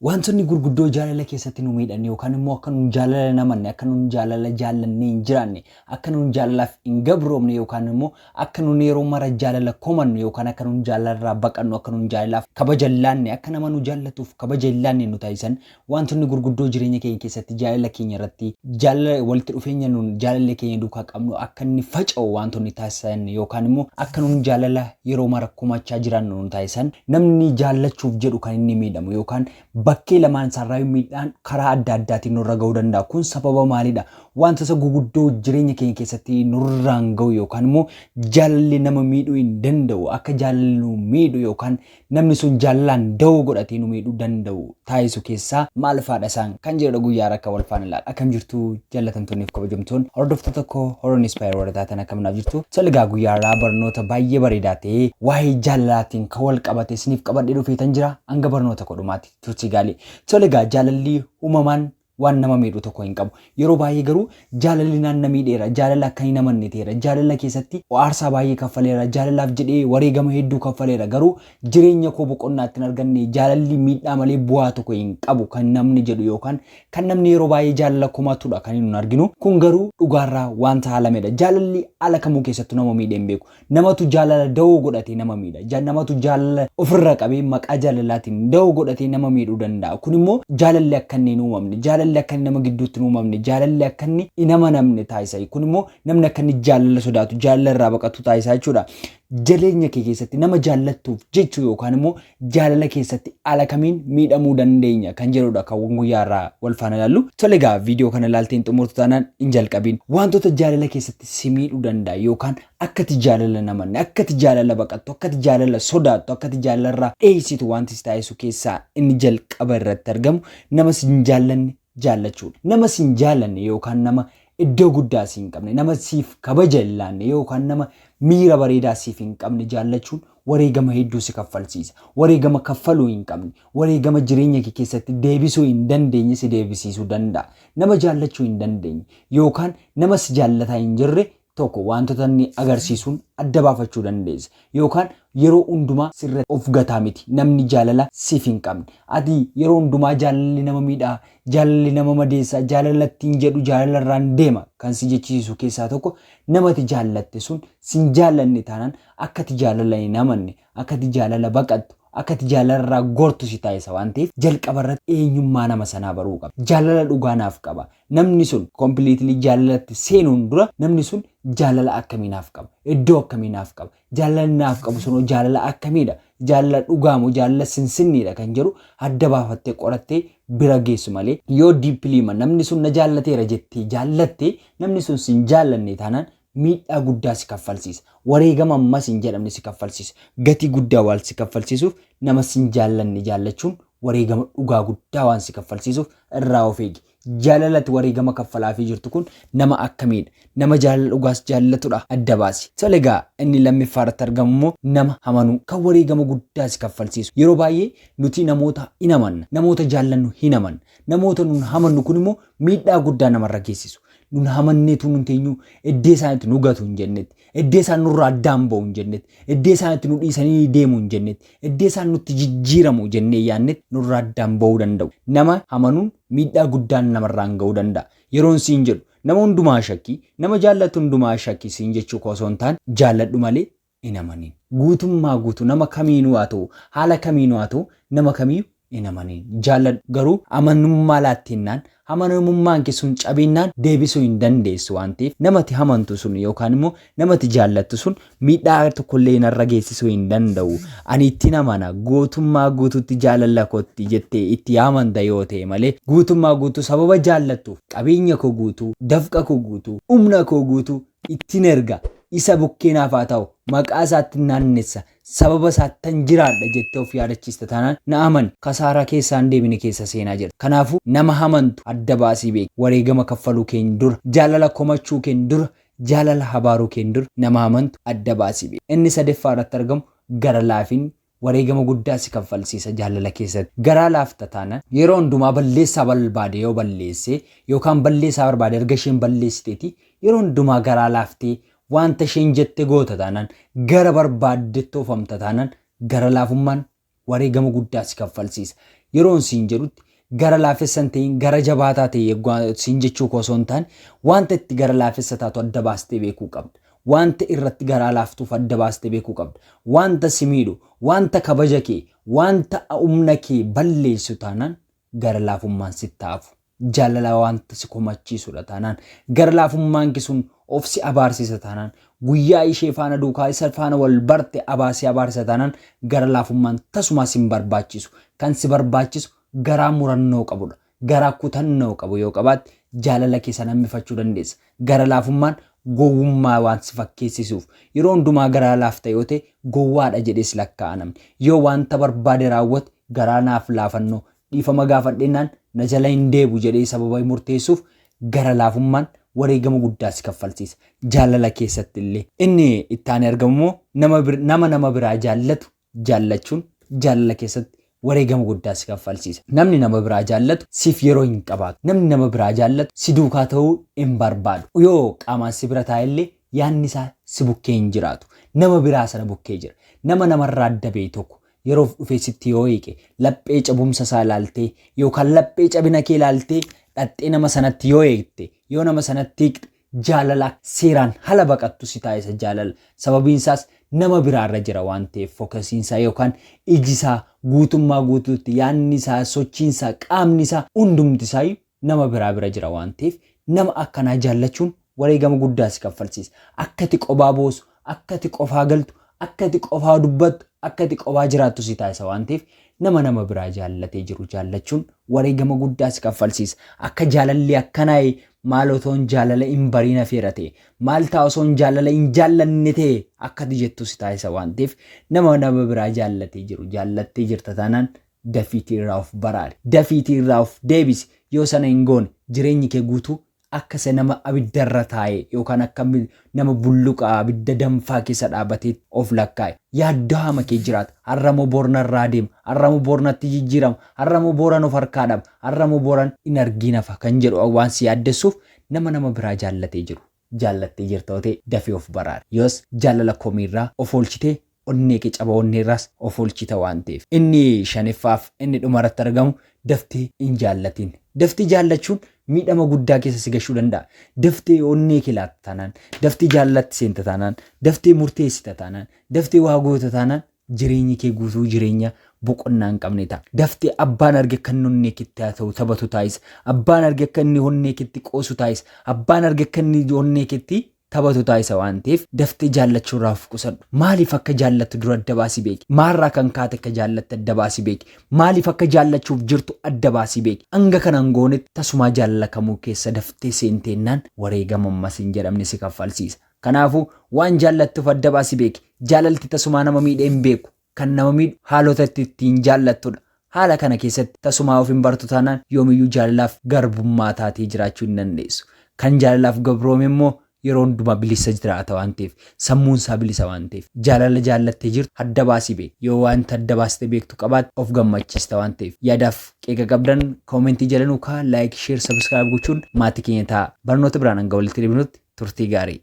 Wantoonni gurguddoo jaalala keessatti nu miidhan yookaan immoo akka nu jaalala namanne akka nu jaalala jaallannee hin jiraanne akka nu jaalalaaf hin gabroomne yookaan immoo akka nu yeroo mara jaalala komannu yookaan akka nu jaalalarraa baqannu akka nu jaalalaaf kabaja laanne akka nama nu jaallatuuf kabaja laanne nu taasisan wantoonni gurguddoo jireenya keenya keessatti jaalala keenya irratti jaalala walitti dhufeenya nu jaalala keenya duukaa qabnu akka inni faca'u wantoonni taasisan yookaan immoo akka nu jaalala yeroo mara komachaa jiraannu nu taasisan namni jaallachuuf jedhu kan inni miidhamu yookaan bakkee lamaan sarraa miidhaan karaa adda addaatiin nurra ga'uu danda'a. Kun sababa maalidha? Wantoota guguddoo jireenya keenya keessatti nurraan ga'u yookaan immoo jaalalli nama miidhuu hin danda'u akka jaalalli nu miidhu yookaan namni sun jaalalaan da'oo godhatee nu miidhuu danda'u taasisu keessaa maal faadha isaan kan jedhu guyyaa rakka wal faana ilaala. Akkam jirtu jaallatamtoonni fi kabajamtoonni hordoftoota koo horoon inspire warra taatan akkamiinaaf jirtu? Salgaa guyyaa irraa barnoota baay'ee bareedaa ta'ee waa'ee jaalalaatiin kan wal qabate isiniif qabadhee dhufeetan jira. Hanga barnoota kodhumaatti turtii gaarii. Solega jaalalli uumamaan waan nama miidhu tokko hin qabu. Yeroo baay'ee garuu jaalalli nama miidheera. Jaalala akka hin amanneteera. Jaalala keessatti aarsaa baay'ee kaffaleera. Jaalalaaf jedhee wareegama hedduu kaffaleera. Garuu jireenya koo boqonnaatti hin arganne jaalalli miidhaa malee bu'aa tokko hin qabu kan namni jedhu yookaan kan namni yeroo baay'ee jaalala komatudha kan hin arginu. Kun garuu dhugaarraa wanta haalamedha. Jaalalli ala kamuu keessattuu nama miidhee hin beeku. Namatu jaalala da'oo godhatee nama miidha. Namatu jaalala ofirra qabee maqaa jaalalaatiin da'oo godhatee nama miidhuu danda'a. Kun immoo jaalalli akka inni hin uumamne. Jaalalli akka nama gidduutti hin uumamne. Jaalalli akka inni hin amanamne taasisa. Kun immoo namni akka inni jaalala sodaatu jaalala irraa baqatu taasisa jechuudha. Jireenya kee keessatti nama jaallattuuf jechuu yookaan immoo jaalala keessatti ala kamiin miidhamuu dandeenya kan jedhudha kan guyyaa irraa wal faana ilaallu. Tolegaa viidiyoo kana ilaalteen xumurtu taanaan hin jalqabiin wantoota jaalala keessatti si miidhuu danda'a yookaan akkati jaalala namanne akkati jaalala baqattu akkati jaalala sodaattu akkati jaalala irraa dheessitu wanti si taasisu keessaa inni jalqaba irratti argamu nama si hin jaallanne jaallachuudha. Nama si hin jaallanne yookaan nama iddoo guddaa si hin qabne nama siif kabaja hin laanne yookaan nama miira bareedaa siif hin qabne jaallachuun wareegama hedduu si kaffalsiisa. Wareegama kaffaluu hin qabne wareegama jireenya kee keessatti deebisuu hin dandeenye si deebisiisuu danda'a. Nama jaallachuu hin dandeenye yookaan nama si jaallataa hin jirre tokko wantoota inni agarsiisuun adda baafachuu dandeessa yookaan yeroo hundumaa sirra of gataa miti namni jaalala siif hin qabne ati yeroo hundumaa jaalalli nama miidhaa jaalalli nama madeessa jaalalattiin jedhu jaalalarraan deema kan si jechiisu keessaa tokko namati jaallatte sun sin jaallanne taanaan akkati jaalala hin amanne akkati jaalala baqattu akkati jaalalarraa gortu si taasisa waan ta'eef jalqabarratti eenyummaa nama sanaa baruu qaba. Jaalala dhugaanaaf qaba. Namni sun completely jaalalatti seenuun dura namni sun jaalala akkamiinaaf qaba? Iddoo akkamiinaaf qaba? Jaalalli naaf qabu sun jaalala akkamiidha? Jaalala dhugaamu jaalala sinsinniidha kan jedhu adda baafattee qorattee bira geessu malee yoo deeply namni sun na jaallateera jettee jaallatte namni sun sin jaallanne taanaan miidhaa guddaa si kaffalsiisa. Wareegama ammas hin jedhamne si kaffalsiisa. Gatii guddaa waan si kaffalsiisuuf nama sin jaallanne jaallachuun wareegama dhugaa guddaa waan si kaffalsiisuuf irraa of eegi. Jaalalatti wareegama kaffalaafii jirtu kun nama akkamiidha? Nama jaalala dhugaas jaallatudha adda baasi. Solegaa inni lammaffaarratti argamu immoo nama amanuu kan wareegama guddaa si kaffalsiisu. Yeroo baay'ee nuti namoota hin amanna. Namoota jaallannu hin amanna. Namoota nun amannu kun immoo miidhaa guddaa namarra geessisu. Nun amanneetu nun teenyu iddee isaaniitti nu gatu hin jennetti. Iddee isaan nurraa addaan ba'u hin jennetti. Iddee isaaniitti nu dhiisanii deemu hin jennetti. Iddee isaan nutti jijjiiramu jennee yaannetti nurraa addaan ba'uu danda'u. Nama amanuun miidhaa guddaan namarraan ga'uu danda'a. Yeroon siin jedhu nama hundumaa shakkii nama jaallatu hundumaa shakkii siin jechuu osoo hin taane jaalladhu malee hin amanin. Guutummaa guutuu nama kamiinuu haa ta'u haala kamiinuu haa ta'u nama kamiyyuu hin amanin. Jaalladhu garuu amanummaa laattinnaan amanamummaan keessuun cabinnaan deebisuu hin dandeessu waan ta'eef namati amantu sun yookaan immoo namati jaallattu sun miidhaa tokkollee narra geessisuu hin danda'u. Ani ittiin amana guutummaa guutuutti jaalala kootti jettee itti amanta yoo ta'e malee guutummaa guutuu sababa jaallattuuf qabeenya koo guutuu dafqa koo guutuu humna koo guutuu ittiin erga isa bukkeenaaf haa ta'u maqaa isaatti naannessa sababa isaattan jiraadha jettee of yaadachiista taanaan na aman kasaaraa keessaan deebine keessa seenaa jira. Kanaafuu nama amantu adda baasii beeki. Wareegama kaffaluu keenya dura jaalala komachuu keenya dura jaalala habaaruu keenya dura nama amantu adda baasii beeki. Inni sadaffaarratti argamu gara laafiin wareegama guddaa si kaffalsiisa jaalala keessatti. Garaa laafta taanaan yeroo hundumaa balleessaa barbaade yoo balleesse yookaan balleessaa barbaade erga isheen balleessiteeti yeroo hundumaa garaa laaftee wanta isheen jette goota taanaan gara barbaaddetti oofamta taanaan gara laafummaan wareegama guddaa si kaffalsiisa. yeroon siin jedhutti gara laafessan ta'in gara jabaataa ta'e siin jechuu koo osoo hin taane wanta itti gara laafessa taatu adda baastee beekuu qabda. Wanta irratti garaa laaftuuf adda baastee beekuu qabda. Wanta si miidhu, wanta kabaja kee, wanta humna kee balleessu taanaan gara laafummaan sitti ta'afu. Jaalala wanta si komachiisudha taanaan gara laafummaan sun of si abaarsiisa taanaan guyyaa ishee faana duukaa isa faana wal barte abaasii abaarsiisa taanaan gara laafummaan tasumaa si barbaachisu. Kan si barbaachisu garaa murannoo qabudha. Garaa kutannoo qabu yoo qabaatte jaalala keessa hambifachuu dandeessa. Gara laafummaan gowwummaa waan si fakkeessisuuf yeroo hundumaa garaa laafta yoo ta'e gowwaadha jedhees lakkaa'aa namni. Yoo wanta barbaade raawwate garaa naaf laafannoo dhiifama gaafadhennaan na jala hin deebu jedhee sababa murteessuuf gara laafummaan wareegama guddaa si kaffalsiisa. Jaalala keessatti illee inni itti aanee argamu nama biraa jaallatu jaallachuun jaalala keessatti wareegama guddaa si kaffalsiisa. Namni nama biraa jaallatu siif yeroo hin qabaatu. Namni nama biraa jaallatu si duukaa ta'uu hin barbaadu. Yoo qaamaan si bira taa'ellee yaanni isaa si bukkee hin jiraatu. Nama biraa sana bukkee jira. Nama namarraa adda ba'e tokko yeroo dhufee sitti yoo hiiqe laphee cabumsa isaa ilaaltee yookaan laphee cabina kee ilaaltee dhattee nama sanatti yoo eegte yoo nama sanatti hiiqte jaalala seeraan hala baqattu si taasisa jaalala. Sababiin isaas nama biraarra jira waan ta'eef fookasiinsaa yookaan ijisaa guutummaa guutuutti yaanni isaa sochiin isaa qaamni isaa hundumti isaa nama bira jira waan ta'eef nama akkanaa jaallachuun wareegama guddaa si kaffalsiisa. Akka ati qophaa boosu, akka ati qofaa galtu, akka ati qofaa dubbattu, akka ati qofaa jiraattu si taasisa waan ta'eef nama biraa jaallatee jiru jaallachuun wareegama guddaa si kaffalsiisa. Akka jaalalli akkanaa maal otoon jaalala hin bariina feerate maal ta'a osoon jaalala hin jaallanne ta'e akka ati jettu si taasisa waan ta'eef nama biraa jaallatee jiru jaallattee jirta taanaan dafiitii irraa of baraari. Dafiitii irraa of deebisi. Yoo sana hin goone jireenyi kee guutuu akka se nama abiddarra taa'e yookaan akka nama bulluqa abidda danfaa keessa dhaabatee of lakkaa'e yaaddaama kee jiraata. Har'amoo boornarraa deema, har'amoo boornatti jijjiirama, har'amoo booran of harkaa dhaba, har'amoo booran hin arginafa kan jedhu waan si yaaddessuuf nama biraa jaallatee jiru jaallattee jirta ta'e dafii of baraari. Yoos jaalala komiirraa of oolchitee onnee kee caba onneerraas of oolchita waan ta'eef. Inni shaneffaaf inni dhumarratti argamu daftee hin jaallatiin. Daftee jaallachuun miidhama guddaa keessa si gashuu danda'a. Daftee onnee kee laatta taanaan, daftee jaallatti seenta taanaan, daftee murteessita taanaan, daftee waa goota taanaan jireenyi kee guutuu jireenya boqonnaa hin qabne ta'a. Daftee abbaan arge kan onnee keetti haa ta'u taphatu taa'is. Abbaan arge kan inni onnee keetti qoosu taa'is. Abbaan arge kan inni onnee keetti taphatu taa'isa waan ta'eef daftee jaallachuurraa of qusadhu. Maaliif akka jaallattu dura adda baasii beeki. Maalirraa kan kaate akka jaallatte adda baasii beeki. Maaliif akka jaallachuuf jirtu adda baasii beeki. Hanga kanaan goonetti tasumaa jaalala kamuu keessa daftee seenteennaan wareegama ammas hin jedhamne si kaffalsiisa. Kanaafuu waan jaallattuuf adda baasii beeki. Jaalalti tasumaa nama miidhee hin beeku. Kan nama miidhu haalota ittiin jaallattudha. Haala kana keessatti tasumaa of hin bartu taanaan yoomiyyuu jaalalaaf garbummaa taatee jiraachuu hin dandeessu. Kan jaalalaaf gabroome immoo yeroo hundumaa bilisa jiraata waan ta'eef sammuun isaa bilisa waan ta'eef jaalala jaallattee jirtu adda baasii beeki. Yoo wanta adda baastee beektu qabaatte of gammachiista waan ta'eef yaadaaf qeeqa qabdan koomentii jala nuu kaa'aa laayik sheer sabiskiraayib gochuun maatii keenya ta'a. Barnoota biraan hanga walitti deebinutti turtii gaarii.